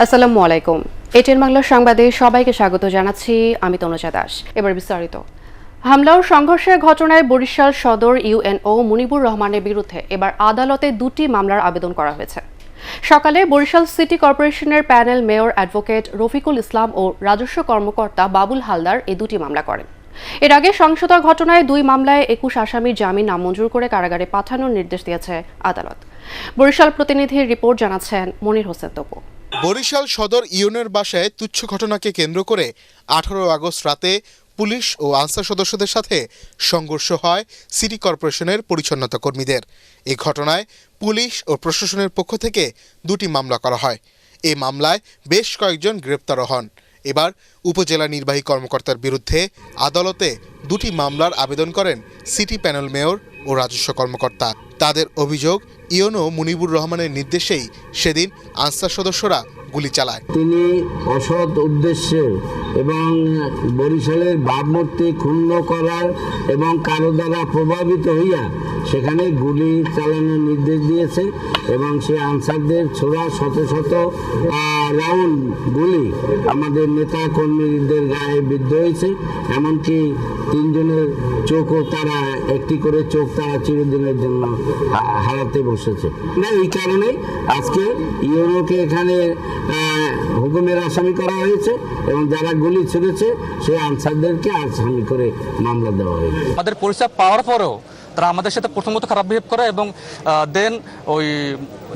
আসসালামু আলাইকুম। এটিএন বাংলার সংবাদে সবাইকে স্বাগত জানাচ্ছি। আমি তনুজা দাস। এবার বিস্তারিত। হামলা ও সংঘর্ষের ঘটনায় বরিশাল সদর ইউএনও মুনিবুর রহমানের বিরুদ্ধে এবার আদালতে দুটি মামলার আবেদন করা হয়েছে। সকালে বরিশাল সিটি কর্পোরেশনের panel mayor advocate Rafiqul Islam ও রাজস্ব কর্মকর্তা বাবুল হালদার এই দুটি মামলা করেন। এর আগে সহিংসতার ঘটনায় দুই মামলায় 21 আসামির জামিন নামঞ্জুর করে কারাগারে পাঠানোর নির্দেশ দিয়েছে আদালত। বরিশাল প্রতিনিধির রিপোর্ট জানাচ্ছেন মনির হোসেন তপু। বরিশাল সদর ইউনিয়নের বাসায় তুচ্ছ ঘটনাকে কেন্দ্র করে 18 আগস্ট রাতে পুলিশ ও আনসার সদস্যদের সাথে সংঘর্ষ হয় সিটি কর্পোরেশনের পরিচ্ছন্নতা কর্মীদের। এই ঘটনায় পুলিশ ও প্রশাসনের পক্ষ থেকে দুটি মামলা করা হয়। এই মামলায় বেশ কয়েকজন গ্রেপ্তারও হন। এবার উপজেলা নির্বাহী কর্মকর্তার বিরুদ্ধে আদালতে দুটি মামলার আবেদন করেন সিটি প্যানেল মেয়র ও রাজস্ব কর্মকর্তা। তাদের অভিযোগ, ইউএনও মুনিবুর রহমানের নির্দেশেই সেদিন আনসার সদস্যরা গুলি চালায়। তিনি অসৎ উদ্দেশ্যে এবং বরিশালের ভাবমূর্তি ক্ষুণ্ণ করার এবং কারো দ্বারা প্রভাবিত হইয়া সেখানে গুলি চালানোর নির্দেশ দিয়েছে এবং সে আনসারদের ছোড়া শত শত রাউন্ড গুলি আমাদের নেতা কর্মীদের গায়ে বিদ্ধ হয়েছে। এমনকি তিনজনের চোখও তারা একটি করে চোখ তারা চিরদিনের জন্য হারাতে বসেছে। না, এই কারণে আজকে ইউএনওকে এখানে হুকুমের আসামি করা হয়েছে এবং যারা গুলি ছুড়েছে সেই আনসারদেরকে আসামি করে মামলা দেওয়া হয়েছে। আমাদের পরিচয় পাওয়ার পরেও তারা আমাদের সাথে প্রথমত খারাপ বিহেভ করে এবং দেন ওই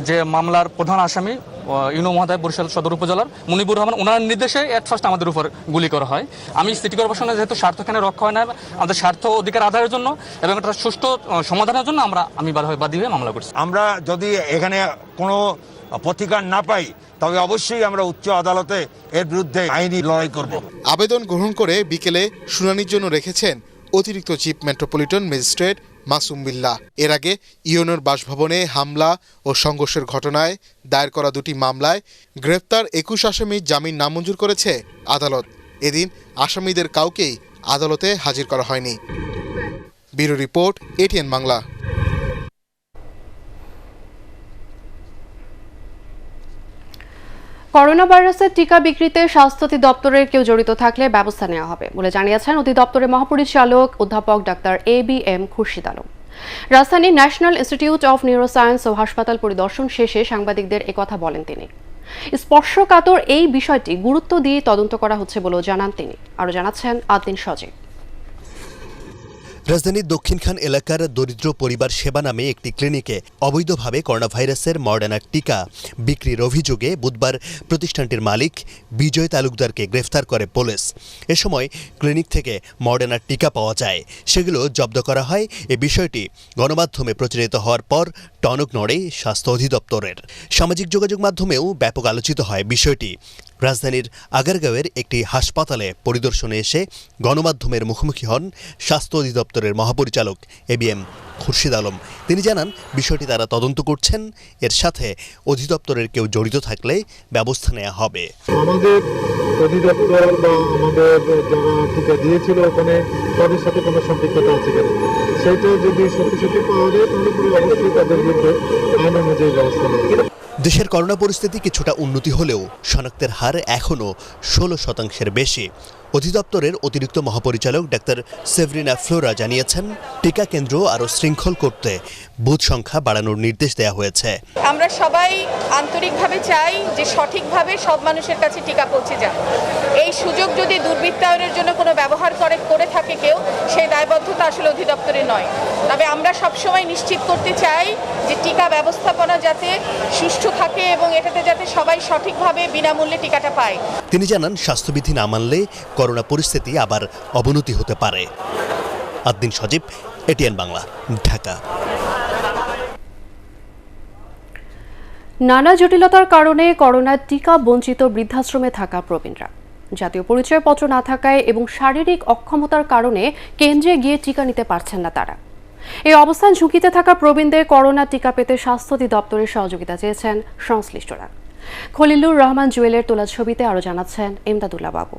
যে মামলার প্রধান আসামি ইউনো মহোদয় বরিশাল সদর উপজেলার মুনিবুর রহমান, ওনার নির্দেশে এট ফার্স্ট আমাদের উপর গুলি করা হয়। আমি সিটি কর্পোরেশনের যেহেতু স্বার্থ এখানে রক্ষা হয় না, আমাদের স্বার্থ অধিকার আদায়ের জন্য এবং একটা সুষ্ঠু সমাধানের জন্য আমি বাদী হয়ে মামলা করছি। আমরা যদি এখানে কোনো প্রতিকার না পাই তবে অবশ্যই আমরা উচ্চ আদালতে এর বিরুদ্ধে আইনি লড়াই করব। আবেদন গ্রহণ করে বিকেলে শুনানির জন্য রেখেছেন অতিরিক্ত chief metropolitan magistrate Masum Billah. এর আগে ইউএনওর বাসভবনে হামলা ও সংঘর্ষের ঘটনায় দায়ের করা দুটি মামলায় গ্রেপ্তার 21 আসামির জামিন নামঞ্জুর করেছে আদালত। এদিন আসামিদের কাউকেই আদালতে হাজির করা হয়নি। Bureau report, ATN Bangla. Corona ভাইরাসের টিকা বিক্রিতে স্বাস্থ্য অধিদপ্তরের কেউ জড়িত থাকলে ব্যবস্থা নেওয়া হবে বলে জানিয়েছেন অধিদপ্তরের মহাপরিচালক অধ্যাপক ডাক্তার ABM খুরশিদ আলম। রাজধানীর ন্যাশনাল ইনস্টিটিউট অফ নিউরোসায়েন্স ও হাসপাতাল পরিদর্শন শেষে সাংবাদিকদের একথা বলেন তিনি। স্পর্শকাতর এই বিষয়টি গুরুত্ব দিয়ে তদন্ত করা হচ্ছে বলেও জানান তিনি। আরও জানাচ্ছেন আদ্দিন সজীব। রাজধানীর দক্ষিণখান এলাকার দরিদ্র পরিবার সেবা নামে একটি ক্লিনিকে অবৈধভাবে করোনা ভাইরাসের মডার্না টিকা বিক্রির অভিযোগে বুধবার প্রতিষ্ঠানটির মালিক বিজয় তালুকদারকে গ্রেফতার করে পুলিশ। এ সময় ক্লিনিক থেকে মডার্না টিকা পাওয়া যায়, সেগুলো জব্দ করা হয়। এ বিষয়টি গণমাধ্যমে প্রচারিত হওয়ার পর টনক নড়ে স্বাস্থ্য অধিদপ্তরের। সামাজিক যোগাযোগ মাধ্যমেও ব্যাপক আলোচিত হয় বিষয়টি। রাজধানীর আগারগাঁওয়ের একটি হাসপাতালে পরিদর্শনে এসে গণমাধ্যমের মুখোমুখি হন স্বাস্থ্য অধিদপ্তরের মহাপরিচালক ABM খুরশিদ আলম। তিনি জানান, বিষয়টি তারা তদন্ত করছেন, এর সাথে অধিদপ্তরের কেউ জড়িত থাকলে ব্যবস্থা নেওয়া হবে। আমাদের অধিদপ্তর বা আমাদের যারা টিকা দিয়েছিল ওখানে তাদের সাথে কোনো সম্পৃক্ততা আছে কিনা সেটা যদি সত্যি পাওয়া যায় তাহলে অবশ্যই তাদের বিরুদ্ধে আইন অনুযায়ী ব্যবস্থা নেওয়া। দেশের করোনা পরিস্থিতি কিছুটা উন্নতি হলেও শনাক্তের হার এখনও 16% বেশি। অধিদপ্তরের অতিরিক্ত মহাপরিচালক ডাক্তার সেভরিনা ফ্লোরা জানিয়েছেন, টিকা কেন্দ্র আরও শৃঙ্খল করতে বুথ সংখ্যা বাড়ানোর নির্দেশ দেওয়া হয়েছে। আমরা সবাই আন্তরিকভাবে চাই যে সঠিকভাবে সব মানুষের কাছে টিকা পৌঁছে যায়। এই সুযোগ যদি দুর্বৃত্তায়নের জন্য কোনো ব্যবহার করে থাকে কেউ, সেই দায়বদ্ধতা আসলে অধিদপ্তরে নয়। তবে আমরা সবসময় নিশ্চিত করতে চাই যে টিকা ব্যবস্থাপনা যাতে সুষ্ঠু থাকে এবং এটাতে যাতে সবাই সঠিকভাবে বিনামূল্যে টিকাটা পায়। তিনি জানান, স্বাস্থ্যবিধি না মানলে করোনা পরিস্থিতি আবার অবনতি হতে পারে। আদ্দিন সজীব, এটিএন বাংলা, ঢাকা। নানা জটিলতার কারণে করোনার টিকা বঞ্চিত বৃদ্ধাশ্রমে থাকা প্রবীণরা জাতীয় পরিচয়পত্র না থাকায় এবং শারীরিক অক্ষমতার কারণে কেন্দ্রে গিয়ে টিকা নিতে পারছেন না তারা। এই অবস্থান ঝুঁকিতে থাকা প্রবীণদের করোনা টিকা পেতে স্বাস্থ্য অধিদপ্তরের সহযোগিতা চেয়েছেন সংশ্লিষ্টরা। খলিলুর রহমান জুয়েলের তোলা ছবিতে আরও জানাচ্ছেন ইমদাদুল্লাহ বাবু।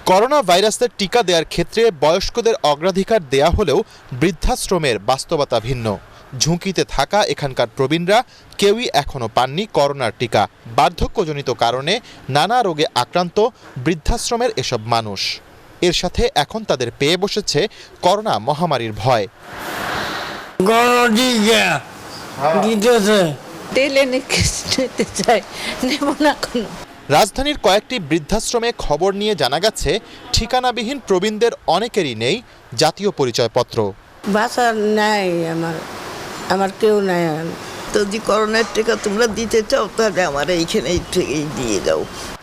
করোনা ভাইরাসের টিকা দেওয়ার ক্ষেত্রে বয়স্কদের অগ্রাধিকার দেয়া হলেও বৃদ্ধাশ্রমের বাস্তবতা ভিন্ন। ঝুঁকিতে থাকা এখানকার প্রবীণরা কেউই এখনো পাননি করোনার টিকা। বার্ধক্যজনিত কারণে নানা রোগে আক্রান্ত বৃদ্ধাশ্রমের এসব মানুষ, এর সাথে এখন তাদের পেয়ে বসেছে করোনা মহামারীর ভয়। রাজধানীর কয়েকটি বৃদ্ধাশ্রমে খবর নিয়ে জানা গেছে ঠিকানাবিহীন প্রবীণদের অনেকেরই নেই জাতীয় পরিচয়পত্র। বাসা নাই, আমার কেউ নাই। তো যদি করোনার টিকা তোমরা দিতে চাও তাহলে আমার এইখানে থেকেই দিয়ে দাও।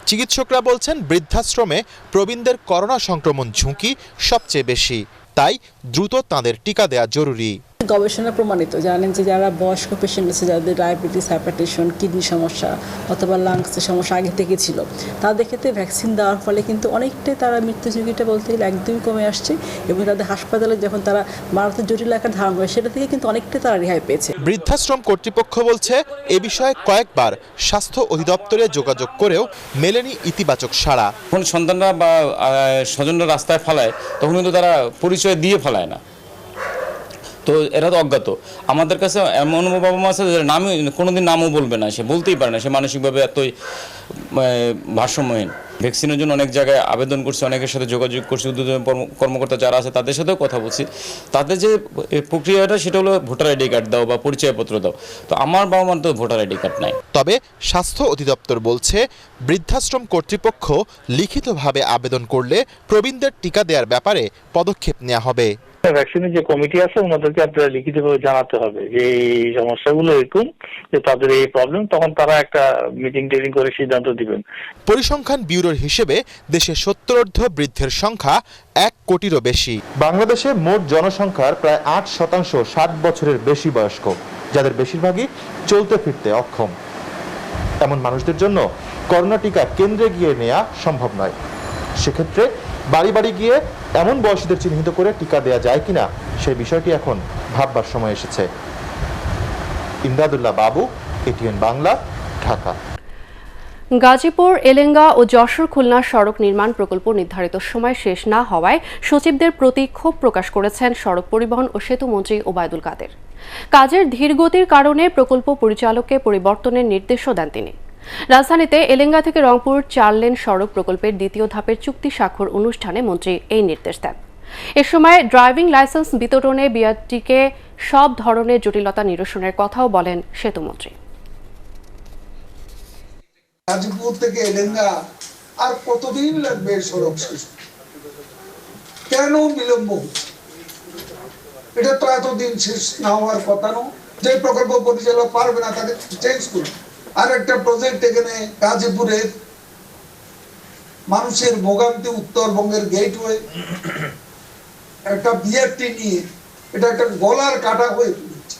চিকিৎসকরা বলছেন বৃদ্ধাশ্রমে প্রবীণদের করোনা সংক্রমণ ঝুঁকি সবচেয়ে বেশি, তাই দ্রুত তাদের টিকা দেওয়া জরুরি। গবেষণা প্রমাণিত, জানেন যে যারা বয়স্ক পেশেন্ট আছে, যাদের ডায়াবেটিস, হাইপারটেনশন, কিডনি সমস্যা অথবা লাংসের সমস্যা আগে থেকে ছিল, তাদের ক্ষেত্রে ভ্যাকসিন দেওয়ার ফলে কিন্তু অনেকটাই তারা মৃত্যু ঝুঁকিটা বলতে গেলে একদমই কমে আসছে এবং তাদের হাসপাতালে যখন তারা মারাত্মক জটিল আকার ধারণ করে সেটা থেকে কিন্তু অনেকটাই তারা রেহাই পেয়েছে। বৃদ্ধাশ্রম কর্তৃপক্ষ বলছে এ বিষয়ে কয়েকবার স্বাস্থ্য অধিদপ্তরে যোগাযোগ করেও মেলেনি ইতিবাচক সাড়া। যখন সন্তানরা বা স্বজনরা রাস্তায় ফেলায় তখন কিন্তু তারা পরিচয় দিয়ে ফেলায় না, তো এরা তো অজ্ঞাত। আমাদের কাছে এমন বাবা মা আছে যাদের নামই কোনোদিন নামও বলবে না, সে বলতেই পারে না, সে মানসিকভাবে এতই ভারসাম্যহীন। ভ্যাকসিনের জন্য অনেক জায়গায় আবেদন করছে, অনেকের সাথে যোগাযোগ করছে, উদ্যোগী কর্মকর্তা যারা আছে তাদের সাথেও কথা বলছি। তাদের যে প্রক্রিয়াটা সেটা হলো ভোটার আইডি কার্ড দাও বা পরিচয়পত্র দাও। তো আমার বাবা মার তো ভোটার আইডি কার্ড নাই। তবে স্বাস্থ্য অধিদপ্তর বলছে বৃদ্ধাশ্রম কর্তৃপক্ষ লিখিতভাবে আবেদন করলে প্রবীণদের টিকা দেওয়ার ব্যাপারে পদক্ষেপ নেওয়া হবে। ভ্যাকসিনের যে কমিটি আছে ওনাদেরকে আপনারা লিখিতভাবে জানাতে হবে যে এই সমস্যাগুলো এরকম, যে তাদের এই প্রবলেম, তখন তারা একটা মিটিং টেটিং করে সিদ্ধান্ত দিবেন। পরিসংখ্যান ব্যুরোর হিসেবে দেশে 70ঊর্ধ্ব বৃদ্ধের সংখ্যা 1 কোটিরও বেশি। বাংলাদেশে মোট জনসংখ্যার প্রায় 8% 60 বছরের বেশি বয়স্ক, যাদের বেশিরভাগই চলতে ফিরতে অক্ষম। এমন মানুষদের জন্য করোনা টিকা কেন্দ্রে গিয়ে নেওয়া সম্ভব নয়। সেক্ষেত্রে বাড়ি বাড়ি গিয়ে এমন বয়সীদের চিহ্নিত করে টিকা দেওয়া যায় কিনা সেই বিষয়টি এখন ভাববার সময় এসেছে। ইমদাদুল্লাহ বাবু, এটিএন বাংলা, ঢাকা। গাজীপুর, এলেঙ্গা ও যশোর খুলনা সড়ক নির্মাণ প্রকল্প নির্ধারিত সময় শেষ না হওয়ায় সচিবদের প্রতি ক্ষোভ প্রকাশ করেছেন সড়ক পরিবহন ও সেতু মন্ত্রী ওবায়দুল কাদের। কাজের ধীরগতির কারণে প্রকল্প পরিচালককে পরিবর্তনের নির্দেশও দেন তিনি। রাজধানীতে এলেঙ্গা থেকে রংপুর 4 লেন সড়ক প্রকল্পের দ্বিতীয় ধাপের চুক্তি স্বাক্ষর অনুষ্ঠানে মন্ত্রী এই নির্দেশ দেন। এ সময় ড্রাইভিং লাইসেন্স বিতরণে বিআরটিকে সব ধরনের জটিলতা নিরসনের কথাও বলেন সেতুমন্ত্রী। গাজীপুর থেকে এলেঙ্গা আর কতদিন লাগবে সড়ক শেষ? কেন বিলম্ব? এটা তো এতদিন শেষ না হওয়ার কথা নয়। যে প্রকল্প পরিচালক পারবে না তাকে চেঞ্জ করুন। আর একটা প্রজেক্ট এখানে গাজীপুরের মানুষের ভোগান্তি, উত্তরবঙ্গের গেটওয়ে, একটা বিআরটি নিয়ে এটা একটা গলার কাটা হয়ে পড়েছে।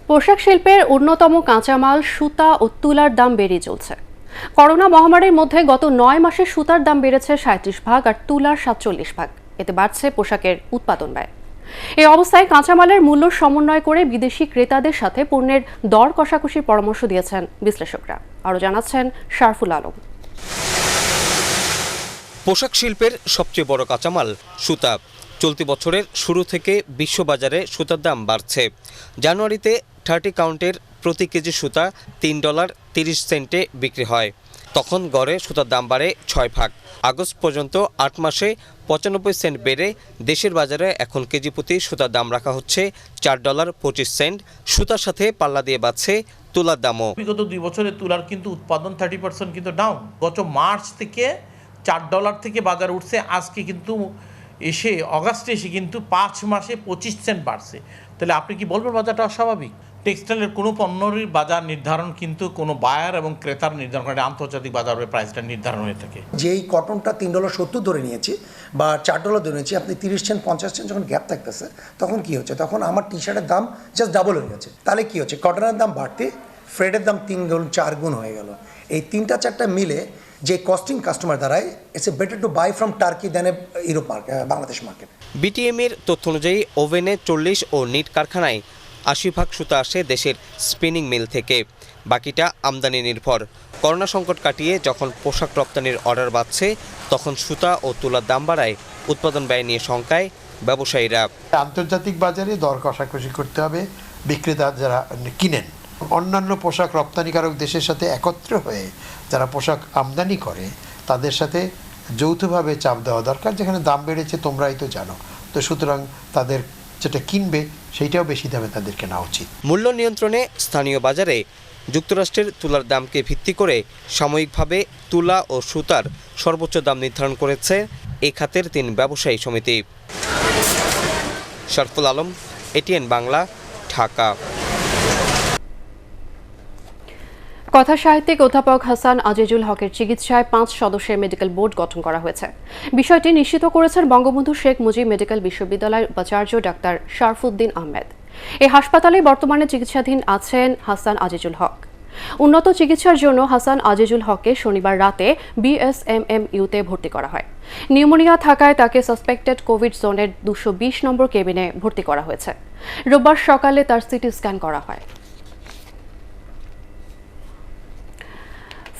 পোশাক শিল্পের অন্যতম কাঁচামাল সুতা ও তুলার দাম বেড়ে চলছে। করোনা মহামারীর মধ্যে গত 9 মাসে সুতার দাম বেড়েছে 37% আর তুলার 47%। এতে বাড়ছে পোশাকের উৎপাদন ব্যয়। এই অবস্থায় কাঁচামালের মূল্য সমন্বয় করে বিদেশি ক্রেতাদের সাথে পণ্যের দর কষাকষির পরামর্শ দিয়েছেন বিশ্লেষকরা। আরও জানাচ্ছেন শারফুল আলম। পোশাক শিল্পের সবচেয়ে বড় কাঁচামাল সুতা। চলতি বছরের শুরু থেকে বিশ্ববাজারে সুতার দাম বাড়ছে। জানুয়ারিতে 30 কাউন্টের প্রতি কেজি সুতা $3.30 বিক্রি হয়। তখন গড়ে সুতার দাম বাড়ে 6 ভাগ। আগস্ট পর্যন্ত 8 মাসে 95 সেন্ট বেড়ে দেশের বাজারে এখন কেজি প্রতি সুতার দাম রাখা হচ্ছে $4.25। সুতার সাথে পাল্লা দিয়ে বাড়ছে তুলার দামও। বিগত 2 বছরে তুলার কিন্তু উৎপাদন 30% কিন্তু ডাউন। গত মার্চ থেকে $4 থেকে বাজার উঠছে, আজকে কিন্তু এসে অগাস্টে এসে কিন্তু 5 মাসে 25 সেন্ট বাড়ছে। তাহলে আপনি কি বলবেন বাজারটা অস্বাভাবিক? টেক্সটাইলের কোনো পণ্যের বাজার নির্ধারণ কিন্তু কোনো বায়ার এবং ক্রেতার নির্ধারণ করে, আন্তর্জাতিক বাজারে প্রাইসটা নির্ধারণ হয়ে থাকে। যেই কটনটা $3.70 ধরে নিয়েছি বা $4 ধরে নিয়েছি, আপনি 30 সেন্ট 50 সেন্ট যখন গ্যাপ থাকতেছে তখন কি হচ্ছে? তখন আমার টি শার্টের দাম জাস্ট ডাবল হয়ে গেছে। তাহলে কি হচ্ছে? কটনের দাম বাড়তে ফ্রেডের দাম 3 গুণ 4 গুণ হয়ে গেল। এই 3-4টা মিলে যে কস্টিং কাস্টমার দ্বারাই it's better to buy from Turkey then Europe market, Bangladesh market. BTM এর তথ্য অনুযায়ী ওভেনে 40 ও নিট কারখানায় 80% সুতা আসে দেশের স্পিনিং মিল থেকে, বাকিটা আমদানি নির্ভর। করোনা সংকট কাটিয়ে যখন পোশাক রপ্তানির অর্ডার বাড়ছে তখন সুতা ও তুলার দাম বাড়ায় উৎপাদন ব্যয় নিয়ে শঙ্কায় ব্যবসায়ীরা। আন্তর্জাতিক বাজারে দর কষাকষি করতে হবে, বিক্রেতা যারা কিনেন অন্যান্য পোশাক রপ্তানিকারক দেশের সাথে একত্র হয়ে যারা পোশাক আমদানি করে তাদের সাথে যৌথভাবে চাপ দেওয়া দরকার। যেখানে দাম বেড়েছে তোমরাই তো জানো, তো সুতরাং তাদের যেটা কিনবে সেইটাও বেশি দামে তাদের কেনা উচিত। মূল্য নিয়ন্ত্রণে স্থানীয় বাজারে যুক্তরাষ্ট্রের তুলার দামকে ভিত্তি করে সাময়িকভাবে তুলা ও সুতার সর্বোচ্চ দাম নির্ধারণ করেছে এই খাতের 3 ব্যবসায়ী সমিতি। শরফুল আলম, এটিএন বাংলা, ঢাকা। কথা সাহিত্যিক অধ্যাপক হাসান আজিজুল হকের চিকিৎসায় 5 সদস্যের মেডিকেল বোর্ড গঠন করা হয়েছে। বিষয়টি নিশ্চিত করেছেন বঙ্গবন্ধু শেখ মুজিব মেডিকেল বিশ্ববিদ্যালয়ের উপাচার্য ডাক্তার শারফুদ্দিন আহমেদ। এই হাসপাতালে বর্তমানে চিকিৎসাধীন আছেন হাসান আজিজুল হক। উন্নত চিকিৎসার জন্য হাসান আজিজুল হককে শনিবার রাতে বিএসএমএমইউতে ভর্তি করা হয়। নিউমোনিয়া থাকায় তাকে সাসপেক্টেড কোভিড জোনের 220 নম্বর কেবিনে ভর্তি করা হয়েছে। রোববার সকালে তার সিটি স্ক্যান করা হয়।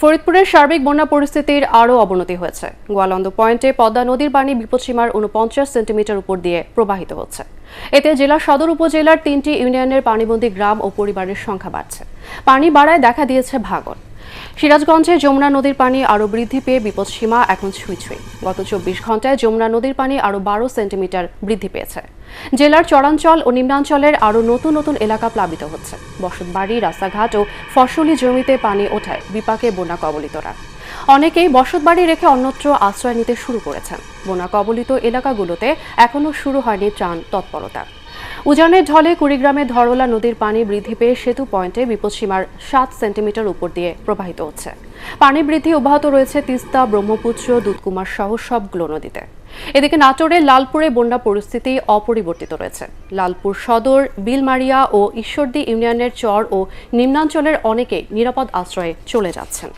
ফরিদপুরের সার্বিক বন্যা পরিস্থিতির আরও অবনতি হয়েছে। গোয়ালন্দ পয়েন্টে পদ্মা নদীর পানি বিপদসীমার 49 সেন্টিমিটার উপর দিয়ে প্রবাহিত হচ্ছে। এতে জেলার সদর উপজেলার 3টি ইউনিয়নের পানিবন্দী গ্রাম ও পরিবারের সংখ্যা বাড়ছে। পানি বাড়ায় দেখা দিয়েছে ভাঙন। সিরাজগঞ্জে যমুনা নদীর পানি আরও বৃদ্ধি পেয়ে বিপদসীমা এখন ছুঁই ছুঁই। গত 24 ঘন্টায় যমুনা নদীর পানি আরও 12 সেন্টিমিটার বৃদ্ধি পেয়েছে। জেলার চরাঞ্চল ও নিম্নাঞ্চলের আরও নতুন নতুন এলাকা প্লাবিত হচ্ছে। বসতবাড়ি, রাস্তাঘাট ও ফসলি জমিতে পানি ওঠায় বিপাকে বন্যা কবলিতরা। অনেকেই বসতবাড়ি রেখে অন্যত্র আশ্রয় নিতে শুরু করেছেন। বন্যা কবলিত এলাকাগুলোতে এখনও শুরু হয়নি ত্রাণ তৎপরতা। উজানের ঢলে কুড়িগ্রামে ধরলা নদীর পানি বৃদ্ধি পেয়ে সেতু পয়েন্টে বিপদসীমার 7 সেন্টিমিটার উপর দিয়ে প্রবাহিত হচ্ছে। পানি বৃদ্ধি অব্যাহত রয়েছে তিস্তা, ব্রহ্মপুত্র, দুধকুমার সহ সবগুলো নদীতে। এদিকে নাটোরের লালপুরে বন্যা পরিস্থিতি অপরিবর্তিত রয়েছে। লালপুর সদর, বিলমারিয়া ও ঈশ্বরদী ইউনিয়নের চর ও নিম্নাঞ্চলের অনেকেই নিরাপদ আশ্রয়ে চলে যাচ্ছেন।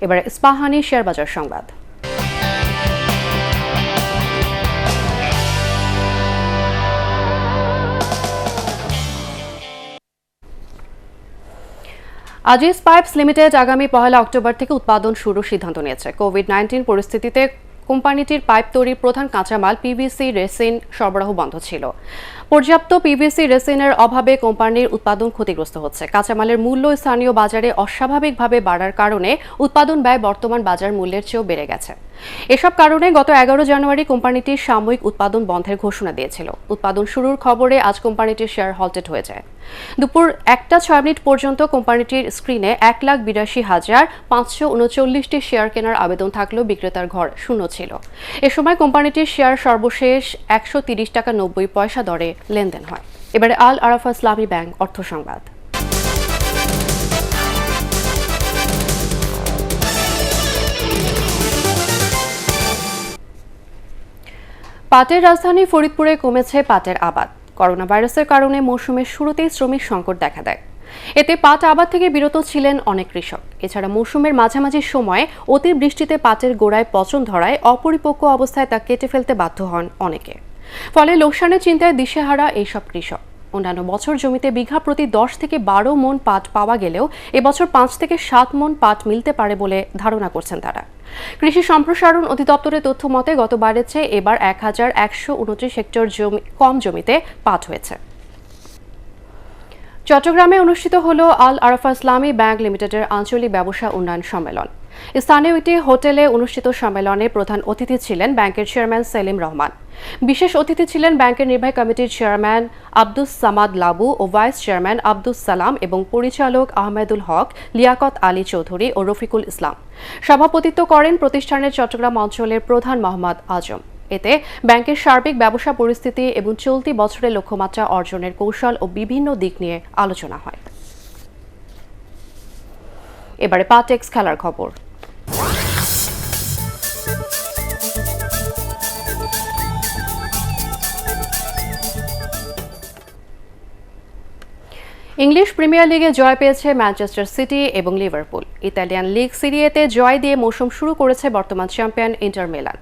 এবারে ইস্পাহানি শেয়ারবাজার সংবাদ। আজিজ পাইপস লিমিটেড আগামী 1 অক্টোবর থেকে উৎপাদন শুরুর সিদ্ধান্ত নিয়েছে। কোভিড-19 পরিস্থিতিতে কোম্পানিটির পাইপ তৈরির প্রধান কাঁচামাল পিভিসি রেসিন সরবরাহ বন্ধ ছিল। পর্যাপ্ত পিভিসি রেসিনের অভাবে কোম্পানির উৎপাদন ক্ষতিগ্রস্ত হচ্ছে। কাঁচামালের মূল্য স্থানীয় বাজারে অস্বাভাবিকভাবে বাড়ার কারণে উৎপাদন ব্যয় বর্তমান বাজার মূল্যের চেয়েও বেড়ে গেছে। এসব কারণে গত 11 জানুয়ারি কোম্পানিটি সাময়িক উৎপাদন বন্ধের ঘোষণা দিয়েছিল। উৎপাদন শুরুর খবরে আজ কোম্পানিটির শেয়ার হল্টেড হয়ে যায়। দুপুর 1:06 পর্যন্ত কোম্পানিটির স্ক্রিনে 1,82,539টি শেয়ার কেনার আবেদন থাকলেও বিক্রেতার ঘর শূন্য ছিল। এ সময় কোম্পানিটির শেয়ার সর্বশেষ 130 টাকা 90 পয়সা দরে লেনদেন হয়। এবারে আল আরাফা ইসলামী ব্যাংক অর্থ সংবাদ। পাটের রাজধানী ফরিদপুরে কমেছে পাটের আবাদ। করোনা ভাইরাসের কারণে মৌসুমের শুরুতেই শ্রমিক সংকট দেখা দেয়। এতে পাট আবাদ থেকে বিরত ছিলেন অনেক কৃষক। এছাড়া মৌসুমের মাঝামাঝি সময়ে অতিবৃষ্টিতে পাটের গোড়ায় পচন ধরায় অপরিপক্ক অবস্থায় তা কেটে ফেলতে বাধ্য হন অনেকে। ফলে লোকসানের চিন্তায় দিশেহারা এইসব কৃষক। অন্যান্য বছর জমিতে বিঘা প্রতি 10 থেকে 12 মণ পাট পাওয়া গেলেও এবছর 5 থেকে 7 মণ পাট মিলতে পারে বলে ধারণা করছেন তারা। কৃষি সম্প্রসারণ অধিদপ্তরের তথ্য মতে গতবারের চেয়ে এবার 1129 হেক্টর কম জমিতে পাট হয়েছে। চট্টগ্রামে অনুষ্ঠিত হলো আল আরাফা ইসলামী ব্যাংক লিমিটেডের আঞ্চলিক ব্যবসা উন্নয়ন সম্মেলন। স্থানীয় একটি হোটেলে অনুষ্ঠিত সম্মেলনে প্রধান অতিথি ছিলেন ব্যাংকের চেয়ারম্যান সেলিম রহমান। বিশেষ অতিথি ছিলেন ব্যাংকের নির্বাহী কমিটির চেয়ারম্যান আব্দুস সামাদ লাবু ও ভাইস চেয়ারম্যান আব্দুস সালাম এবং পরিচালক আহমেদুল হক, লিয়াকত আলী চৌধুরী ও রফিকুল ইসলাম। সভাপতিত্ব করেন প্রতিষ্ঠানের চট্টগ্রাম অঞ্চলের প্রধান মোহাম্মদ আজম। এতে ব্যাংকের সার্বিক ব্যবসা পরিস্থিতি এবং চলতি বছরের লক্ষ্যমাত্রা অর্জনের কৌশল ও বিভিন্ন দিক নিয়ে আলোচনা হয়। এবারে পাটেক্স খেলার খবর। ইংলিশ প্রিমিয়ার লিগে জয় পেয়েছে ম্যানচেস্টার সিটি এবং লিভারপুল। ইতালিয়ান লিগ সিরিয়েতে জয় দিয়ে মৌসুম শুরু করেছে বর্তমান চ্যাম্পিয়ন ইন্টার মিলান।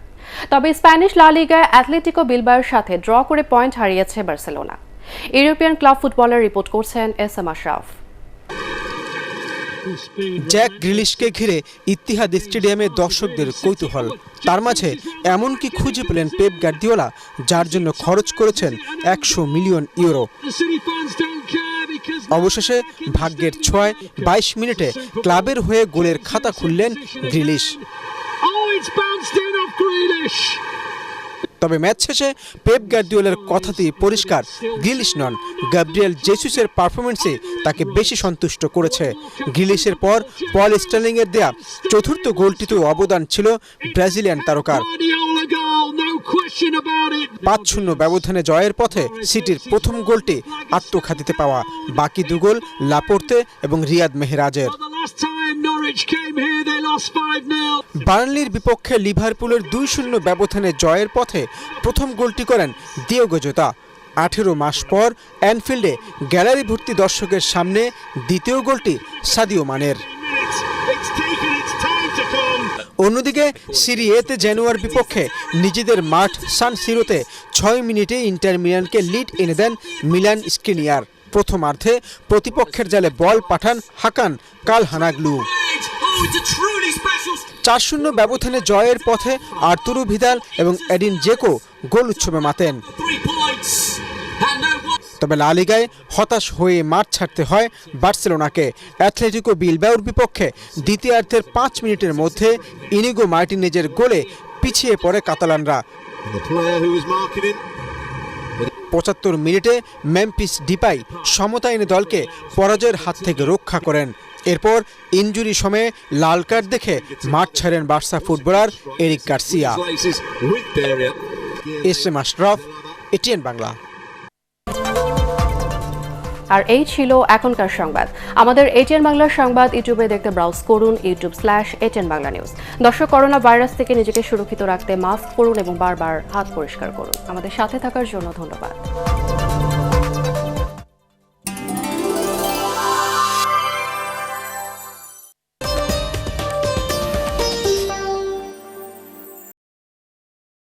তবে স্প্যানিশ লা লিগায় অ্যাথলেটিকো বিলবাওয়ের সাথে ড্র করে পয়েন্ট হারিয়েছে Barcelona. European club footballer report করছেন এস এম আশরাফ। জ্যাক গ্রিলিশকে ঘিরে ইত্তিহাদ স্টেডিয়ামে দর্শকদের কৌতূহল। তার মাঝে এমন কি খুঁজে পেলেন পেপ গার্দিওলা, যার জন্য খরচ করেছেন 100 মিলিয়ন ইউরো। অবশেষে ভাগ্যের ছোঁয়ায় 22 মিনিটে ক্লাবের হয়ে গোলের খাতা খুললেন গ্রিলিশ। তবে ম্যাচ শেষে পেপ গার্দিওলার কথাতেই পরিষ্কার, গ্রিলিশ নন, গ্যাব্রিয়েল জেসুসের পারফরমেন্সে তাকে বেশি সন্তুষ্ট করেছে। গ্রিলিশের পর পল স্টার্লিং এর দেয়া চতুর্থ গোলটিতেও অবদান ছিল ব্রাজিলিয়ান তারকার। 5-0 ব্যবধানে জয়ের পথে সিটির প্রথম গোলটি আত্মঘাতীতে পাওয়া, বাকি 2 গোল লাপোর্তে এবং রিয়াদ মেহরাজের। বার্নলির বিপক্ষে লিভারপুলের 2-0 ব্যবধানে জয়ের পথে প্রথম গোলটি করেন দিয়েগো জোতা। 18 মাস পর অ্যানফিল্ডে গ্যালারি ভর্তি দর্শকের সামনে দ্বিতীয় গোলটি সাদিও মানের। অন্যদিকে সিরি এতে জেনুয়ার বিপক্ষে নিজেদের মাঠ সান সিরোতে 6 মিনিটে ইন্টার মিলানকে লিড এনে দেন মিলান স্ক্রিনিয়ার। প্রথমার্ধে প্রতিপক্ষের জালে বল পাঠান হাকান কালহানাগলু। 4-0 ব্যবধানে জয়ের পথে আর্তুরো ভিদাল এবং এডিন জেকো গোল উৎসবে মাতেন। তবে লা লিগায় হতাশ হয়ে মাঠ ছাড়তে হয় বার্সেলোনাকে। অ্যাথলেটিকো বিলবাওর বিপক্ষে দ্বিতীয়ার্ধের 5 মিনিটের মধ্যে ইনিগো মার্টিনেজের গোলে পিছিয়ে পড়ে কাতালানরা। 75 মিনিটে মেম্ফিস ডিপাই সমতা এনে দলকে পরাজয়ের হাত থেকে রক্ষা করেন। এরপর ইনজুরি সময়ে লাল কার্ড দেখে মাঠ ছাড়েন Barca footballer Eric Garcia. SM Ashraf, ATN Bangla. আর এই ছিল এখনকার সংবাদ। আমাদের এটিএন বাংলার সংবাদ ইউটিউবে দেখতে ব্রাউজ করুন youtube/ATN বাংলা নিউজ। দর্শক, করোনা ভাইরাস থেকে নিজেকে সুরক্ষিত রাখতে মাস্ক পরুন এবং বারবার হাত পরিষ্কার করুন। আমাদের সাথে থাকার জন্য ধন্যবাদ।